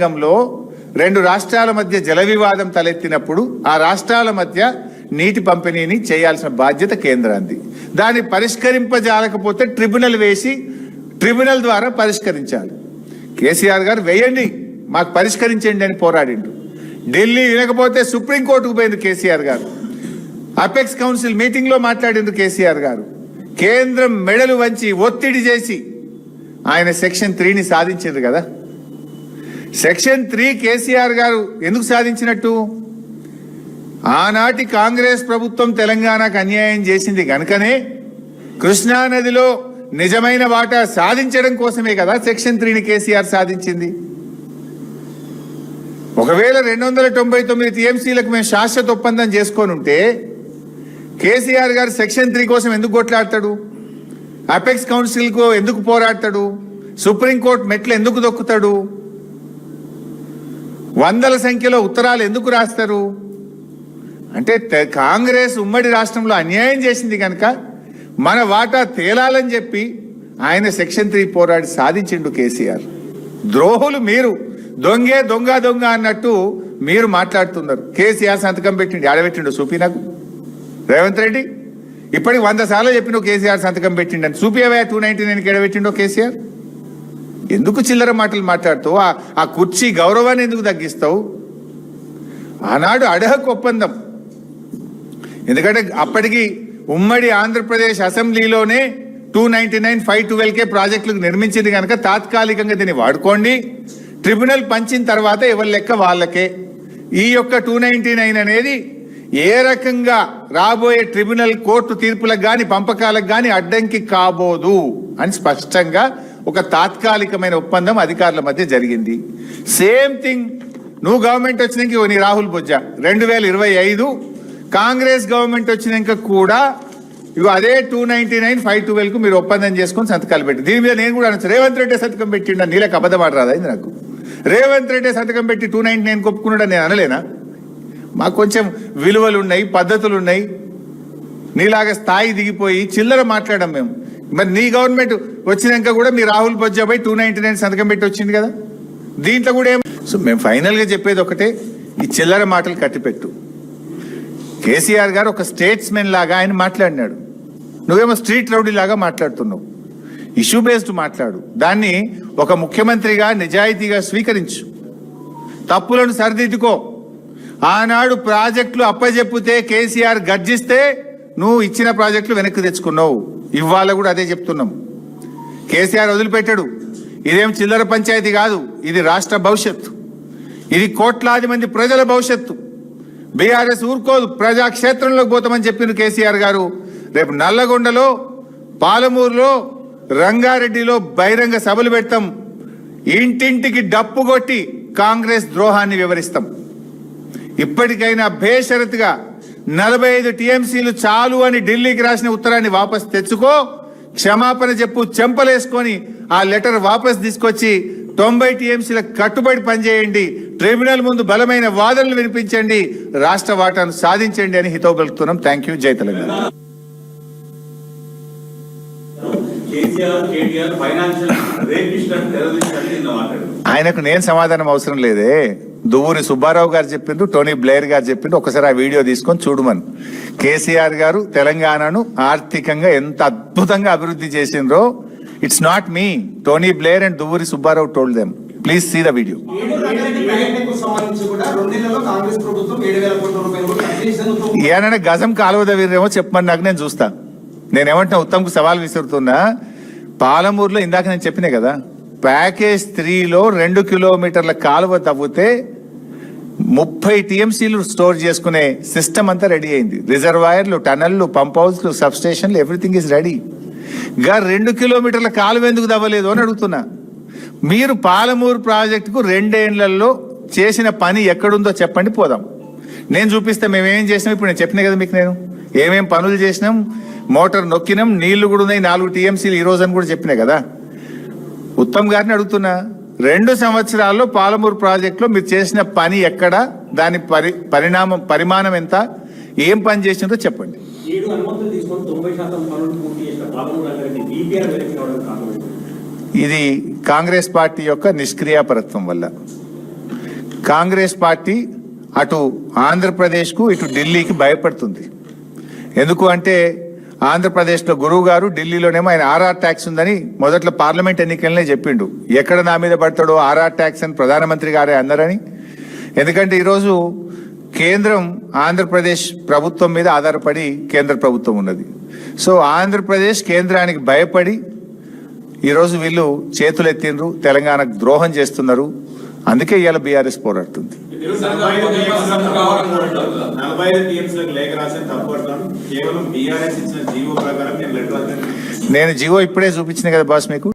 రంగంలో రెండు రాష్ట్రాల మధ్య జల వివాదం తలెత్తినప్పుడు ఆ రాష్ట్రాల మధ్య నీటి పంపిణీని చేయాల్సిన బాధ్యత కేంద్రాంది. దాన్ని పరిష్కరింపజాలకపోతే ట్రిబ్యునల్ వేసి ట్రిబ్యునల్ ద్వారా పరిష్కరించాలి. కేసీఆర్ గారు వేయండి, మాకు పరిష్కరించండి అని పోరాడిండు. ఢిల్లీ వినకపోతే సుప్రీంకోర్టుకు పోయింది కేసీఆర్ గారు. అపెక్స్ కౌన్సిల్ మీటింగ్లో మాట్లాడింది కేసీఆర్ గారు. కేంద్రం మెడలు వంచి ఒత్తిడి చేసి ఆయన సెక్షన్ 3ని సాధించారు కదా. సెక్షన్ 3 కేసీఆర్ గారు ఎందుకు సాధించినట్టు? ఆనాటి కాంగ్రెస్ ప్రభుత్వం తెలంగాణకు అన్యాయం చేసింది కనుకనే కృష్ణానదిలో నిజమైన వాటా సాధించడం కోసమే కదా సెక్షన్ 3ని కేసీఆర్ సాధించింది. ఒకవేళ 299 టీఎంసీలకు మేము శాశ్వత ఒప్పందం చేసుకొని ఉంటే కేసీఆర్ గారు సెక్షన్ 3 కోసం ఎందుకు కొట్లాడతాడు? అపెక్స్ కౌన్సిల్కు ఎందుకు పోరాడతాడు? సుప్రీంకోర్టు మెట్లు ఎందుకు దొక్కుతాడు? వందల సంఖ్యలో ఉత్తరాలు ఎందుకు రాస్తారు? అంటే కాంగ్రెస్ ఉమ్మడి రాష్ట్రంలో అన్యాయం చేసింది కనుక మన వాటా తేలాలని చెప్పి ఆయన సెక్షన్ 3 పోరాడి సాధించిండు కేసీఆర్. ద్రోహులు మీరు, దొంగే దొంగ దొంగ అన్నట్టు మీరు మాట్లాడుతున్నారు. కేసీఆర్ సంతకం పెట్టిండు, ఆడబెట్టిండు చూపి నాకు. రేవంత్ రెడ్డి ఇప్పటికి 100 సార్లు చెప్పిన కేసీఆర్ సంతకం పెట్టిండు అని. చూపియవా 299కి ఎడబెట్టిండో కేసీఆర్? ఎందుకు చిల్లర మాటలు మాట్లాడుతావు? ఆ కుర్చీ గౌరవాన్ని ఎందుకు తగ్గిస్తావు? ఆనాడు అడహక్ ఒప్పందం, ఎందుకంటే అప్పటికి ఉమ్మడి ఆంధ్రప్రదేశ్ అసెంబ్లీలోనే 299, 512K ప్రాజెక్టులకు నిర్మించింది కనుక తాత్కాలికంగా దీన్ని వాడుకోండి. ట్రిబ్యునల్ పంచిన తర్వాత ఎవరి లెక్క వాళ్ళకే. ఈ యొక్క 299 అనేది ఏ రకంగా రాబోయే ట్రిబ్యునల్ కోర్టు తీర్పులకు కానీ పంపకాలకు కానీ అడ్డంకి కాబోదు అని స్పష్టంగా ఒక తాత్కాలికమైన ఒప్పందం అధికారుల మధ్య జరిగింది. సేమ్ థింగ్ నువ్వు గవర్నమెంట్ వచ్చినాక నీ రాహుల్ బొజ్జా 2025 కాంగ్రెస్ గవర్నమెంట్ వచ్చినాక కూడా ఇగో అదే 299, 512కు మీరు ఒప్పందం చేసుకొని సంతకాలు పెట్టి. దీని మీద నేను కూడా అనొచ్చు, రేవంత్ రెడ్డి సంతకం పెట్టిండ, నీళ్ళకి అబద్ధం ఆడరాదా ఇది నాకు? రేవంత్ రెడ్డి సంతకం పెట్టి 299 ఒప్పుకున్నాడా నేను అనలేనా? మాకు కొంచెం విలువలు ఉన్నాయి, పద్ధతులు ఉన్నాయి. నీలాగా స్థాయి దిగిపోయి చిల్లర మాట్లాడడం మేము. మరి నీ గవర్నమెంట్ వచ్చినాక కూడా మీ రాహుల్ బొజ్జాపై 299 సంతకం పెట్టి వచ్చింది కదా. దీంట్లో కూడా ఏం. సో మేము ఫైనల్గా చెప్పేది ఒకటే, ఈ చిల్లర మాటలు కట్టిపెట్టు. కేసీఆర్ గారు ఒక స్టేట్స్మెన్ లాగా ఆయన మాట్లాడినాడు, నువ్వేమో స్ట్రీట్ రౌడీ లాగా మాట్లాడుతున్నావు. ఇష్యూ బేస్డ్ మాట్లాడు. దాన్ని ఒక ముఖ్యమంత్రిగా నిజాయితీగా స్వీకరించు, తప్పులను సరిదిద్దుకో. ఆనాడు ప్రాజెక్టులు అప్పచెప్పితే కేసీఆర్ గర్జిస్తే నువ్వు ఇచ్చిన ప్రాజెక్టులు వెనక్కి తెచ్చుకున్నావు. ఇవాళ కూడా అదే చెప్తున్నాం. కేసీఆర్ వదిలిపెట్టాడు. ఇదేం చిల్లర పంచాయతీ కాదు, ఇది రాష్ట్ర భవిష్యత్తు, ఇది కోట్లాది మంది ప్రజల భవిష్యత్తు. బీఆర్ఎస్ ఊరుకోదు, ప్రజాక్షేత్రంలోకి పోతామని చెప్పిన కేసీఆర్ గారు రేపు నల్లగొండలో, పాలమూరులో, రంగారెడ్డిలో బహిరంగ సభలు పెడతాం. ఇంటింటికి డప్పు కొట్టి కాంగ్రెస్ ద్రోహాన్ని వివరిస్తాం. ఇప్పటికైనా బేషరతుగా 45 టీఎంసీలు చాలు అని ఢిల్లీకి రాసిన ఉత్తరాన్ని వాపస్ తెచ్చుకో, క్షమాపణ చెప్పు, చెంపలేసుకొని ఆ లెటర్ వాపస్ తీసుకొచ్చి 90 టీఎంసీల కట్టుబడి పనిచేయండి, ట్రిబ్యునల్ ముందు బలమైన వాదనలు వినిపించండి, రాష్ట్ర వాటాను సాధించండి అని హితవు పలుకుతున్నాం. Thank you. జై తెలంగాణ. ఆయనకు నేను సమాధానం అవసరం లేదే. దువ్వూరి సుబ్బారావు గారు చెప్పిండ్రు, టోనీ బ్లేయర్ గారు చెప్పిండ్రు. ఒకసారి ఆ వీడియో తీసుకొని చూడమని. కేసీఆర్ గారు తెలంగాణను ఆర్థికంగా ఎంత అద్భుతంగా అభివృద్ధి చేసిండ్రో. It's not me, Tony Blair and Duvvuri Subbarao told them. Please see the video. ఏమైనా గజం కాలువ వీరేమో చెప్పమని నాకు, నేను చూస్తా. నేనేమంటున్నా, ఉత్తమ్కు సవాల్ విసురుతున్నా. పాలమూరులో ఇందాక నేను చెప్పినా కదా, ప్యాకేజ్ 3లో 2 కిలోమీటర్ల కాలువ తవ్వితే 30 టీఎంసీలు స్టోర్ చేసుకునే సిస్టమ్ అంతా రెడీ అయింది. రిజర్వాయర్లు, టనల్లు, పంప్ హౌస్లు, సబ్ స్టేషన్లు, ఎవ్రీథింగ్ ఈజ్ రెడీ. 2 కిలోమీటర్ల కాలువ ఎందుకు తవ్వలేదు అని అడుగుతున్నా. మీరు పాలమూరు ప్రాజెక్టుకు 2 ఏళ్లలో చేసిన పని ఎక్కడుందో చెప్పండి, పోదాం. నేను చూపిస్తే మేమేం చేసినాం. ఇప్పుడు నేను చెప్పినా కదా మీకు, నేను ఏమేం పనులు చేసినాం. మోటార్ నొక్కినాం, నీళ్లు కూడా ఉన్నాయి, 4 టీఎంసీలు ఈ రోజు అని కూడా చెప్పినా కదా. ఉత్తమ్ గారిని అడుగుతున్నా, 2 సంవత్సరాల్లో పాలమూరు ప్రాజెక్టులో మీరు చేసిన పని ఎక్కడ, దాని పరిమాణం ఎంత, ఏం పని చేసినారో చెప్పండి. ఇది కాంగ్రెస్ పార్టీ యొక్క నిష్క్రియాపరత్వం వల్ల. కాంగ్రెస్ పార్టీ అటు ఆంధ్రప్రదేశ్కు ఇటు ఢిల్లీకి భయపడుతుంది. ఎందుకు అంటే ఆంధ్రప్రదేశ్లో గురువు గారు, ఢిల్లీలోనేమో ఆయన ఆర్ఆర్ ట్యాక్స్ ఉందని మొదట్లో పార్లమెంట్ ఎన్నికలనే చెప్పిండు. ఎక్కడ నా మీద పడతాడో ఆర్ఆర్ ట్యాక్స్ అని ప్రధానమంత్రి గారే అన్నారని. ఎందుకంటే ఈరోజు కేంద్రం ఆంధ్రప్రదేశ్ ప్రభుత్వం మీద ఆధారపడి కేంద్ర ప్రభుత్వం ఉన్నది. సో ఆంధ్రప్రదేశ్ కేంద్రానికి భయపడి ఈరోజు వీళ్ళు చేతులు ఎత్తిండ్రు, తెలంగాణకు ద్రోహం చేస్తున్నారు. అందుకే ఇవాళ బీఆర్ఎస్ పోరాడుతుంది. నేను జీవో ఇప్పుడే చూపించిన కదా బాస్ మీకు.